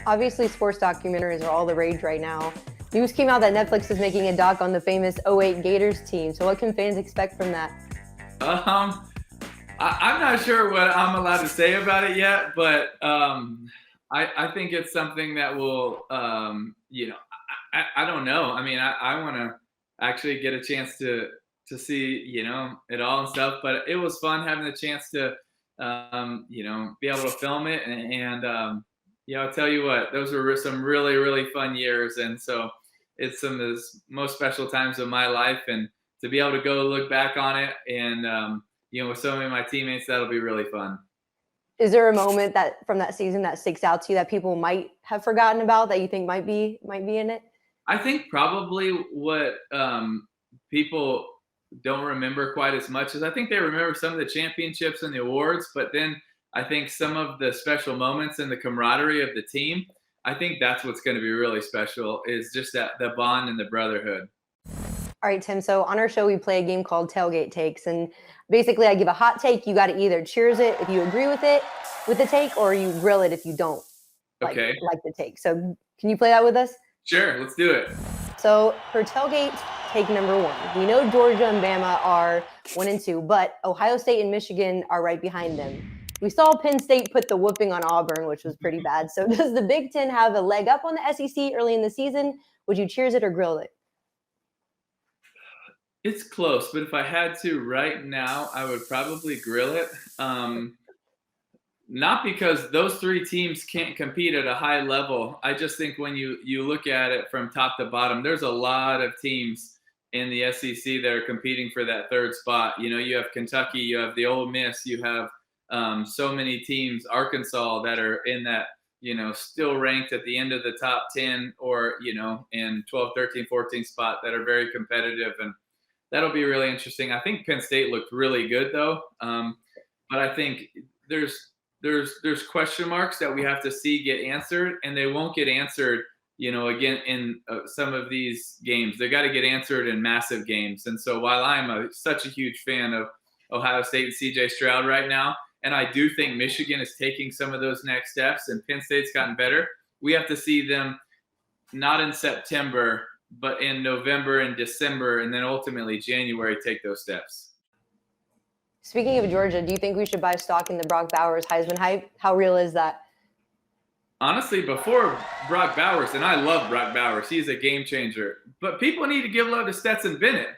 Obviously, sports documentaries are all the rage right now. News came out that Netflix is making a doc on the famous '08 Gators team. So what can fans expect from that? I'm not sure what I'm allowed to say about it yet, but I think it's something that will, I don't know. I mean, I want to actually get a chance to see, it all and stuff. But it was fun having the chance to, be able to film it. I'll tell you what, those were some really, really fun years. And so it's some of the most special times of my life. And to be able to go look back on it and, with so many of my teammates, that'll be really fun. Is there a moment that from that season that sticks out to you that people might have forgotten about that you think might be in it? I think probably what people don't remember quite as much as I think they remember some of the championships and the awards, but then I think some of the special moments and the camaraderie of the team, I think that's what's going to be really special is just that the bond and the brotherhood. All right, Tim. So on our show, we play a game called Tailgate Takes. And basically, I give a hot take. You got to either cheers it if you agree with the take, or you grill it if you don't like the take. So can you play that with us? Sure, let's do it. So for Tailgate Take number 1, we know Georgia and Bama are 1-2, but Ohio State and Michigan are right behind them. We saw Penn State put the whooping on Auburn, which was pretty bad. So does the Big Ten have a leg up on the SEC early in the season? Would you cheers it or grill it? It's close, but if I had to right now, I would probably grill it. Not because those three teams can't compete at a high level. I just think when you look at it from top to bottom, there's a lot of teams in the SEC that are competing for that third spot. You have Kentucky, you have the Ole Miss, you have so many teams, Arkansas, that are in that, still ranked at the end of the top 10 or, in 12, 13, 14 spot that are very competitive. And that'll be really interesting. I think Penn State looked really good though. But I think there's question marks that we have to see get answered, and they won't get answered, again, in some of these games. They got to get answered in massive games. And so while I'm such a huge fan of Ohio State and CJ Stroud right now, and I do think Michigan is taking some of those next steps and Penn State's gotten better, we have to see them not in September, but in November and December, and then ultimately January, take those steps. Speaking of Georgia, do you think we should buy stock in the Brock Bowers Heisman hype? How real is that? Honestly, before Brock Bowers, and I love Brock Bowers, he's a game changer, but people need to give love to Stetson Bennett.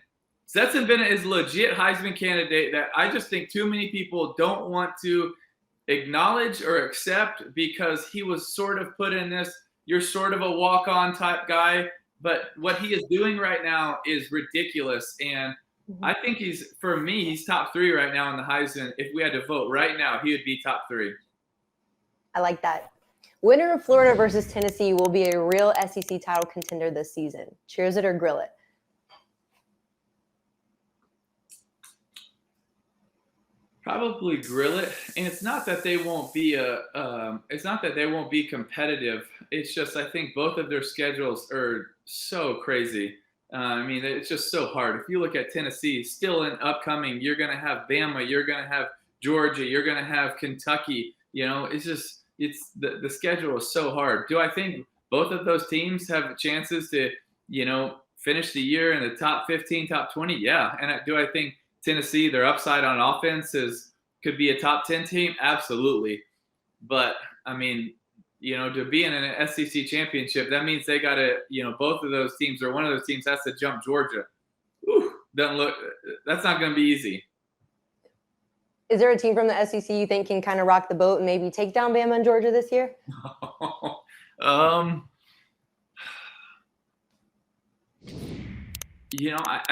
Stetson Bennett is a legit Heisman candidate that I just think too many people don't want to acknowledge or accept because he was sort of put in this, you're sort of a walk-on type guy, but what he is doing right now is ridiculous. And I think he's top 3 right now in the Heisman. If we had to vote right now, he would be top 3. I like that. Winner of Florida versus Tennessee will be a real SEC title contender this season. Cheers it or grill it? Probably grill it. And it's not that they won't be competitive. It's just I think both of their schedules are so crazy. It's just so hard. If you look at Tennessee, still in upcoming, you're going to have Bama, you're going to have Georgia, you're going to have Kentucky. It's the schedule is so hard. Do I think both of those teams have chances to, finish the year in the top 15, top 20? Yeah. And do I think Tennessee, their upside on offense could be a top 10 team? Absolutely. But to be in an SEC championship, that means they got to, both of those teams or one of those teams has to jump Georgia. That's not going to be easy. Is there a team from the SEC you think can kind of rock the boat and maybe take down Bama and Georgia this year? I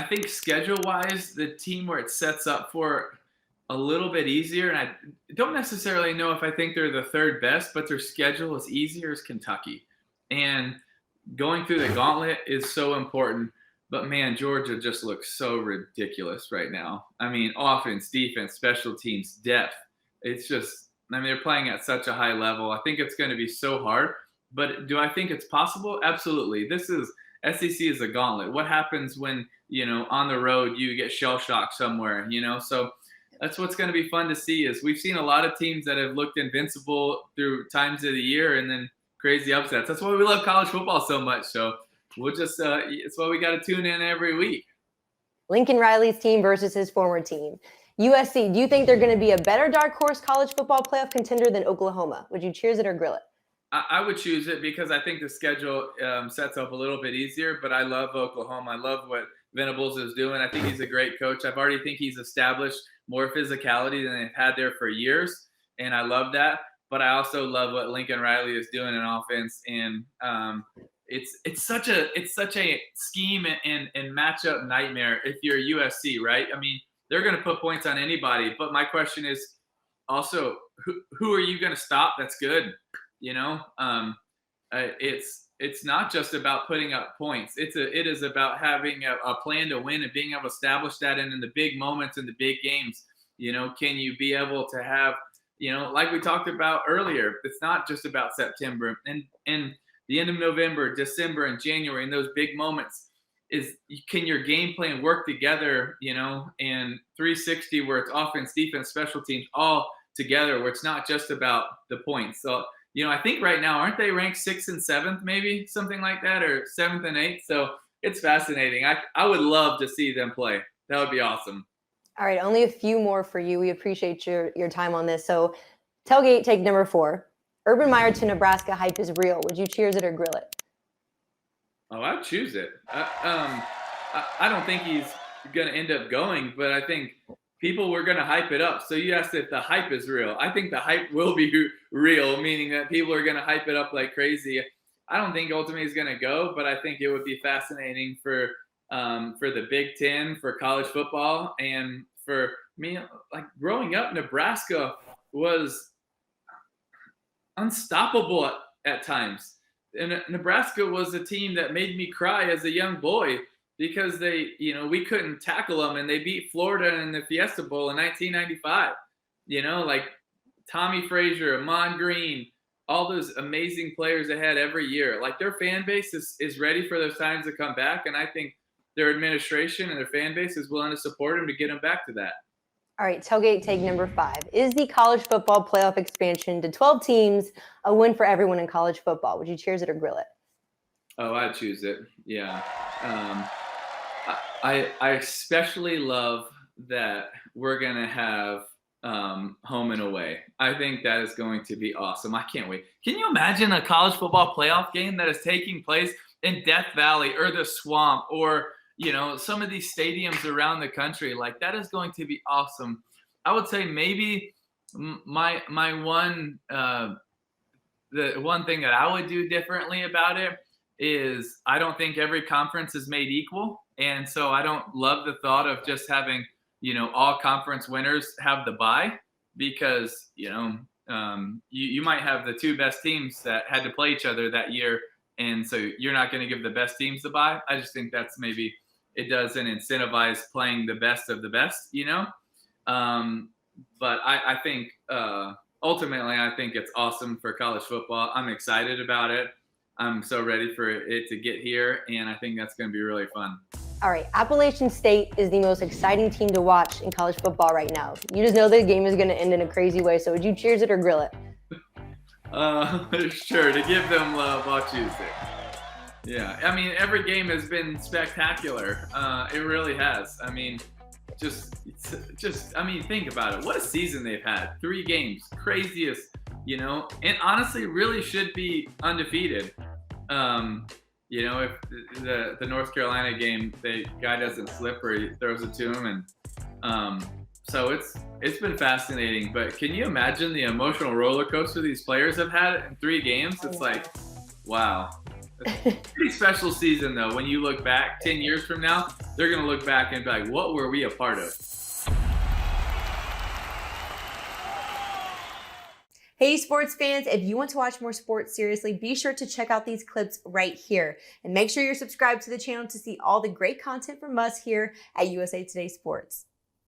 think schedule-wise, the team where it sets up for a little bit easier, and I don't necessarily know if I think they're the third best, but their schedule is easier as Kentucky. And going through the gauntlet is so important. But, man, Georgia just looks so ridiculous right now. Offense, defense, special teams, depth. It's just they're playing at such a high level. I think it's going to be so hard. But do I think it's possible? Absolutely. SEC is a gauntlet. What happens when, on the road you get shell-shocked somewhere, So that's what's going to be fun to see is we've seen a lot of teams that have looked invincible through times of the year, and then crazy upsets. That's why we love college football so much. So we'll just it's why we got to tune in every week. Lincoln Riley's team versus his former team. USC, do you think they're going to be a better dark horse college football playoff contender than Oklahoma? Would you cheers it or grill it? I would choose it because I think the schedule sets up a little bit easier, but I love Oklahoma. I love what Venables is doing. I think he's a great coach. I've already think he's established more physicality than they've had there for years, and I love that. But I also love what Lincoln Riley is doing in offense, and it's such a scheme and matchup nightmare if you're USC, right? I mean, they're going to put points on anybody. But my question is also, who are you going to stop that's good? You know, it's not just about putting up points. It is about having a plan to win and being able to establish that. And in the big moments, in the big games, you know, can you be able to have, you know, like we talked about earlier, it's not just about September and the end of November, December, and January, and those big moments can your game plan work together, you know, and 360 where it's offense, defense, special teams all together, where it's not just about the points. So, you know, I think right now, aren't they ranked 6th and 7th, maybe something like that, or 7th and 8th? So it's fascinating. I would love to see them play. That would be awesome. All right, only a few more for you. We appreciate your time on this. So tailgate take number 4. Urban Meyer to Nebraska hype is real. Would you cheers it or grill it? Oh, I'd choose it. I don't think he's going to end up going, but I think people were going to hype it up. So you asked if the hype is real. I think the hype will be real, meaning that people are going to hype it up like crazy. I don't think ultimately he's going to go, but I think it would be fascinating for the Big Ten, for college football, and for me. Like growing up, Nebraska was unstoppable at times. And Nebraska was a team that made me cry as a young boy because they, you know, we couldn't tackle them, and they beat Florida in the Fiesta Bowl in 1995. You know, like Tommy Frazier, Amon Green, all those amazing players they had every year. Like their fan base is ready for those times to come back, and I think their administration and their fan base is willing to support them to get them back to that. All right, tailgate take number 5. Is the college football playoff expansion to 12 teams a win for everyone in college football? Would you cheers it or grill it? Oh, I'd choose it. Yeah. I especially love that we're going to have home and away. I think that is going to be awesome. I can't wait. Can you imagine a college football playoff game that is taking place in Death Valley or the Swamp or, you know, some of these stadiums around the country? Like that is going to be awesome. I would say maybe my one the one thing that I would do differently about it is I don't think every conference is made equal. And so I don't love the thought of just having, you know, all conference winners have the bye because, you know, you might have the 2 best teams that had to play each other that year. And so you're not going to give the best teams the bye. I just think that's maybe it doesn't incentivize playing the best of the best, you know. But I think ultimately I think it's awesome for college football. I'm excited about it. I'm so ready for it to get here, and I think that's going to be really fun. All right, Appalachian State is the most exciting team to watch in college football right now. You just know the game is going to end in a crazy way, so would you cheers it or grill it? Sure, to give them love, I'll choose it. Yeah, I mean, every game has been spectacular. It really has. I mean, just I mean, think about it. What a season they've had. 3 games, craziest, you know, and honestly really should be undefeated. You know, if the North Carolina game, the guy doesn't slip or he throws it to him, and so it's been fascinating. But can you imagine the emotional roller coaster these players have had in 3 games? It's like, wow. It's a pretty special season, though. When you look back 10 years from now, they're going to look back and be like, what were we a part of? Hey sports fans, if you want to watch more sports seriously, be sure to check out these clips right here. And make sure you're subscribed to the channel to see all the great content from us here at USA Today Sports.